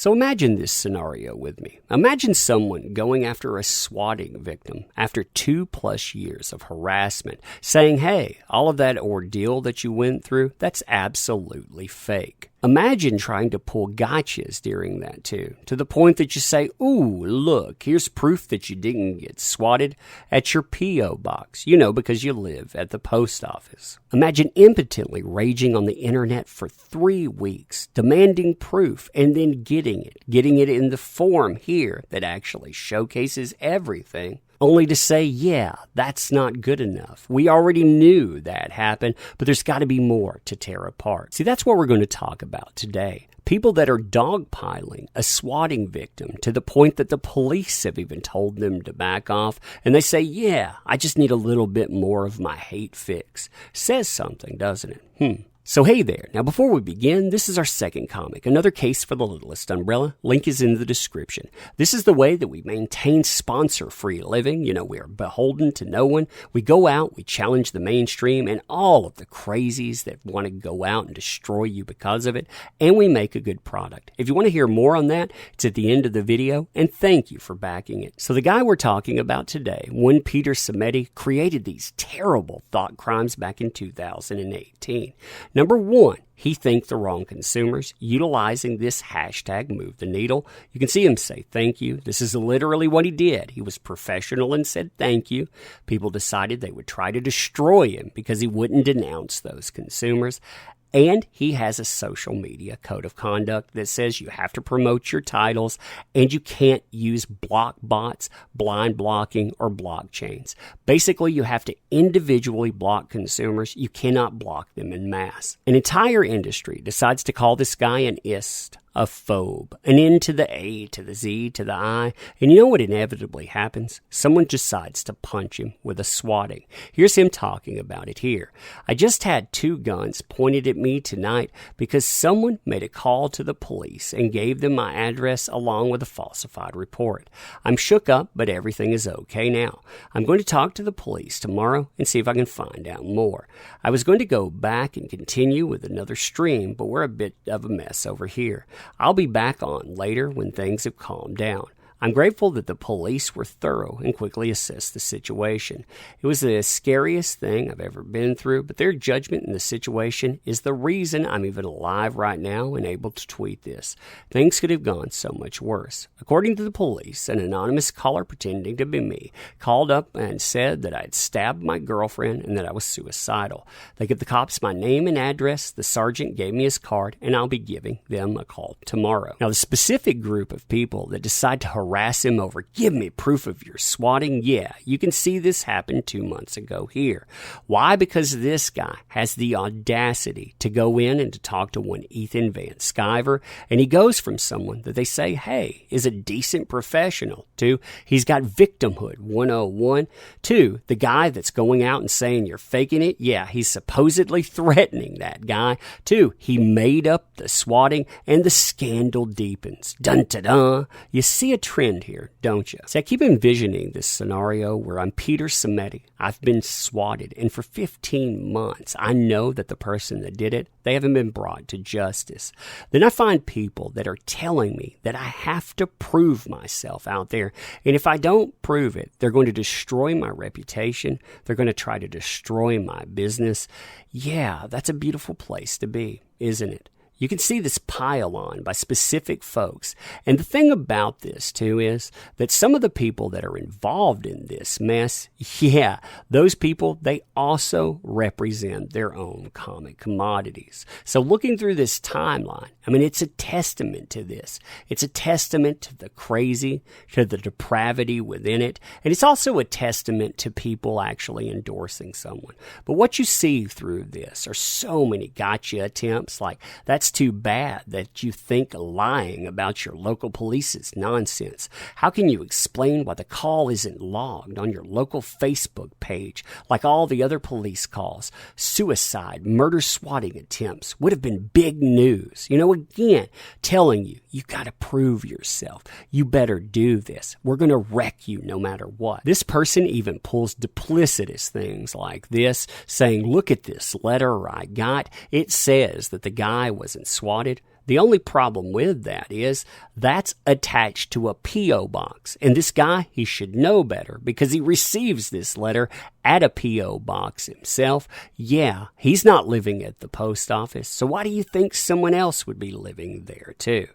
So imagine this scenario with me. Imagine someone going after a swatting victim after 2+ years of harassment, saying, hey, all of that ordeal that you went through, that's absolutely fake. Imagine trying to pull gotchas during that too, to the point that you say, ooh, look, here's proof that you didn't get swatted at your P.O. box, because you live at the post office. Imagine impotently raging on the internet for 3 weeks, demanding proof, and then getting it in the form here that actually showcases everything, only to say, yeah, that's not good enough. We already knew that happened, but there's got to be more to tear apart. See, that's what we're going to talk about today. People that are dogpiling a swatting victim to the point that the police have even told them to back off, and they say, yeah, I just need a little bit more of my hate fix. Says something, doesn't it? So hey there. Now before we begin, this is our second comic, another case for the littlest umbrella. Link is in the description. This is the way that we maintain sponsor-free living. We are beholden to no one. We go out, we challenge the mainstream and all of the crazies that want to go out and destroy you because of it, and we make a good product. If you want to hear more on that, it's at the end of the video, and thank you for backing it. So the guy we're talking about today, one Peter Samedi, created these terrible thought crimes back in 2018. Number 1, he thanked the wrong consumers utilizing this hashtag Move the Needle. You can see him say thank you. This is literally what he did. He was professional and said thank you. People decided they would try to destroy him because he wouldn't denounce those consumers. And he has a social media code of conduct that says you have to promote your titles and you can't use block bots, blind blocking, or blockchains. Basically, you have to individually block consumers. You cannot block them en masse. An entire industry decides to call this guy an ist, a phobe, an N to the A to the Z to the I. And you know what inevitably happens? Someone decides to punch him with a swatting. Here's him talking about it here. I just had 2 guns pointed at me tonight because someone made a call to the police and gave them my address along with a falsified report. I'm shook up, but everything is okay now. I'm going to talk to the police tomorrow and see if I can find out more. I was going to go back and continue with another stream, but we're a bit of a mess over here. I'll be back on later when things have calmed down. I'm grateful that the police were thorough and quickly assessed the situation. It was the scariest thing I've ever been through, but their judgment in the situation is the reason I'm even alive right now and able to tweet this. Things could have gone so much worse. According to the police, an anonymous caller pretending to be me called up and said that I had stabbed my girlfriend and that I was suicidal. They gave the cops my name and address, the sergeant gave me his card, and I'll be giving them a call tomorrow. Now, the specific group of people that decide to harass him over, give me proof of your swatting. Yeah, you can see this happen 2 months ago here. Why? Because this guy has the audacity to go in and to talk to one Ethan Van Sciver, and he goes from someone that they say, hey, is a decent professional, to he's got victimhood 101, to the guy that's going out and saying you're faking it. Yeah, he's supposedly threatening that guy, to he made up the swatting, and the scandal deepens. Dun-ta-dun. You see a trend here, don't you? See, I keep envisioning this scenario where I'm Peter Samedi. I've been swatted, and for 15 months, I know that the person that did it, they haven't been brought to justice. Then I find people that are telling me that I have to prove myself out there, and if I don't prove it, they're going to destroy my reputation. They're going to try to destroy my business. Yeah, that's a beautiful place to be, isn't it? You can see this pile on by specific folks. And the thing about this, too, is that some of the people that are involved in this mess, yeah, those people, they also represent their own comic commodities. So looking through this timeline, I mean, it's a testament to this. It's a testament to the crazy, to the depravity within it. And it's also a testament to people actually endorsing someone. But what you see through this are so many gotcha attempts, like that's too bad that you think lying about your local police is nonsense. How can you explain why the call isn't logged on your local Facebook page like all the other police calls? Suicide, murder, swatting attempts would have been big news. You know, again, telling you, you got to prove yourself. You better do this. We're going to wreck you no matter what. This person even pulls duplicitous things like this, saying, look at this letter I got. It says that the guy wasn't swatted. The only problem with that is that's attached to a P.O. box. And this guy, he should know better because he receives this letter at a P.O. box himself. Yeah, he's not living at the post office. So why do you think someone else would be living there too?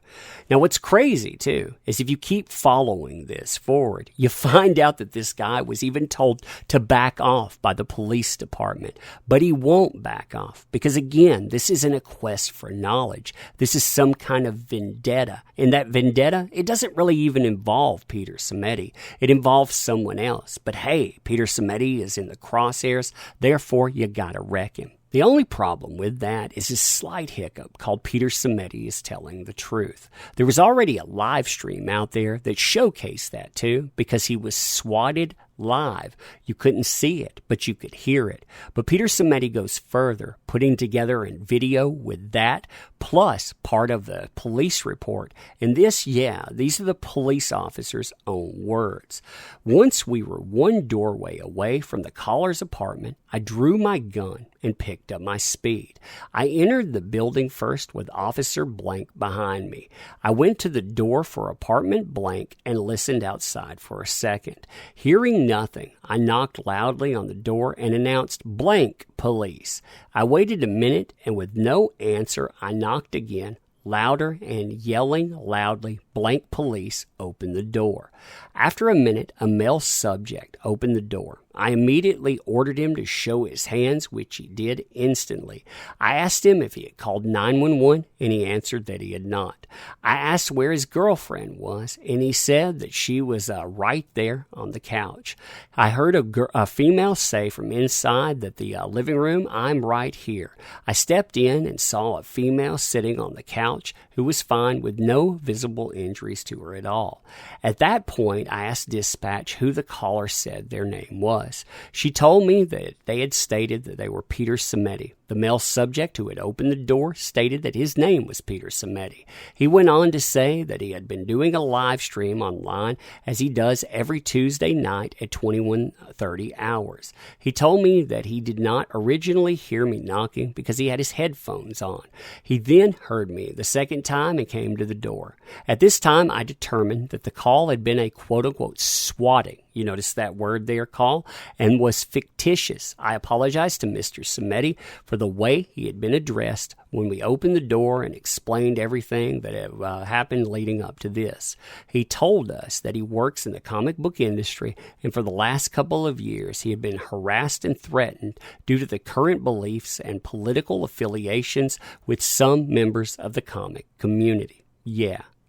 Now, what's crazy too is if you keep following this forward, you find out that this guy was even told to back off by the police department. But he won't back off because, again, this isn't a quest for knowledge. This is some kind of vendetta. And that vendetta, it doesn't really even involve Peter Simeti. It involves someone else. But hey, Peter Simeti is in the crosshairs, therefore you gotta wreck him. The only problem with that is a slight hiccup called Peter Simeti is telling the truth. There was already a live stream out there that showcased that too, because he was swatted live. You couldn't see it, but you could hear it. But Peter Simeti goes further, putting together a video with that, plus part of the police report. And this, these are the police officer's own words. Once we were one doorway away from the caller's apartment, I drew my gun and picked up my speed. I entered the building first with Officer Blank behind me. I went to the door for apartment Blank and listened outside for a second. Hearing nothing, I knocked loudly on the door and announced, "Blank, police." I waited a minute, and with no answer, I knocked again, louder, and yelling loudly, "Blank, police," opened the door. After a minute, a male subject opened the door. I immediately ordered him to show his hands, which he did instantly. I asked him if he had called 911, and he answered that he had not. I asked where his girlfriend was, and he said that she was right there on the couch. I heard a female say from inside that the living room, "I'm right here." I stepped in and saw a female sitting on the couch who was fine with no visible injuries to her at all. At that point, I asked dispatch who the caller said their name was. She told me that they had stated that they were Peter Simeti. The male subject who had opened the door stated that his name was Peter Simeti. He went on to say that he had been doing a live stream online as he does every Tuesday night at 21:30 hours. He told me that he did not originally hear me knocking because he had his headphones on. He then heard me the second time and came to the door. At this time, I determined that the call had been a quote-unquote swatting. You notice that word there, call, and was fictitious. I apologized to Mr. Simeti for the way he had been addressed when we opened the door and explained everything that had happened leading up to this. He told us that he works in the comic book industry, and for the last couple of years he had been harassed and threatened due to the current beliefs and political affiliations with some members of the comic community.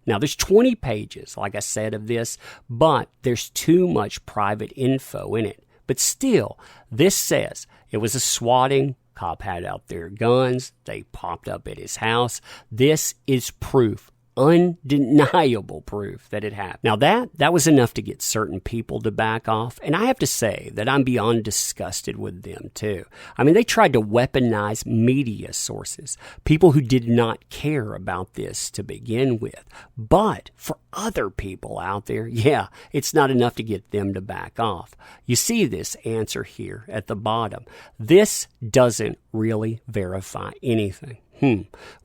Now, there's 20 pages, like I said, of this, but there's too much private info in it. But still, this says it was a swatting. Cop had out their guns. They popped up at his house. This is proof, undeniable proof that it happened. Now, that was enough to get certain people to back off, and I have to say that I'm beyond disgusted with them, too. I mean, they tried to weaponize media sources, people who did not care about this to begin with. But for other people out there, it's not enough to get them to back off. You see this answer here at the bottom. This doesn't really verify anything.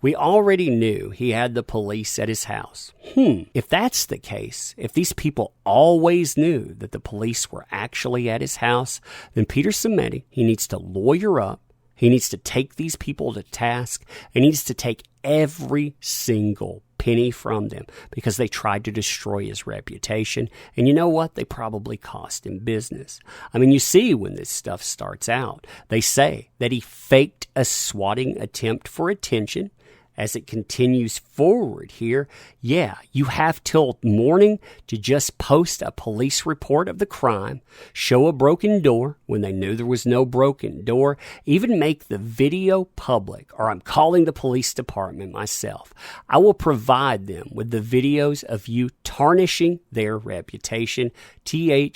We already knew he had the police at his house. If that's the case, if these people always knew that the police were actually at his house, then Peter Simeti, he needs to lawyer up. He needs to take these people to task, and he needs to take every single penny from them because they tried to destroy his reputation. And you know what? They probably cost him business. I mean, you see when this stuff starts out, they say that he faked a swatting attempt for attention. As it continues forward here, you have till morning to just post a police report of the crime, show a broken door when they knew there was no broken door, even make the video public, or I'm calling the police department myself. I will provide them with the videos of you tarnishing their reputation, THERE.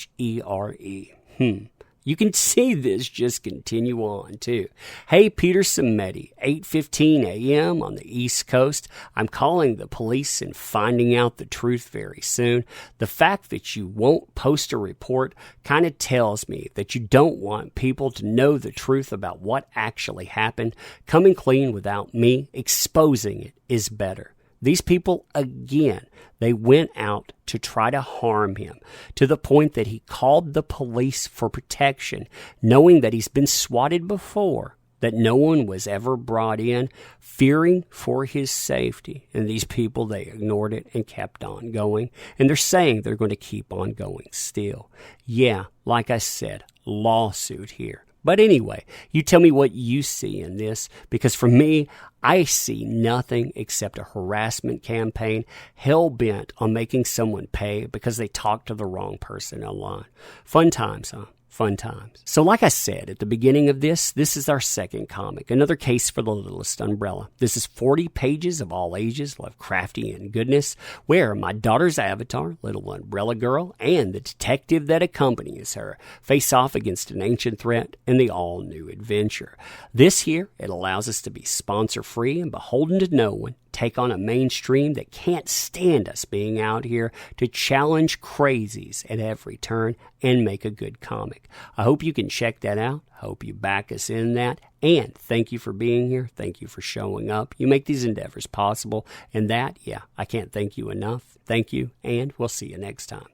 You can see this just continue on, too. Hey, Peter Samedi, 8:15 a.m. on the East Coast. I'm calling the police and finding out the truth very soon. The fact that you won't post a report kind of tells me that you don't want people to know the truth about what actually happened. Coming clean without me exposing it is better. These people, again, they went out to try to harm him to the point that he called the police for protection, knowing that he's been swatted before, that no one was ever brought in, fearing for his safety. And these people, they ignored it and kept on going. And they're saying they're going to keep on going still. Yeah, like I said, lawsuit here. But anyway, you tell me what you see in this, because for me, I see nothing except a harassment campaign hell-bent on making someone pay because they talked to the wrong person online. Fun times, huh? Fun times. So like I said at the beginning of this is our second comic, another case for the littlest umbrella. This is 40 pages of all ages, Lovecrafty and goodness, where my daughter's avatar, Little Umbrella Girl, and the detective that accompanies her face off against an ancient threat in the all-new adventure. This here, it allows us to be sponsor-free and beholden to no one, take on a mainstream that can't stand us being out here to challenge crazies at every turn and make a good comic. I hope you can check that out. Hope you back us in that. And thank you for being here. Thank you for showing up. You make these endeavors possible. And that, yeah, I can't thank you enough. Thank you, and we'll see you next time.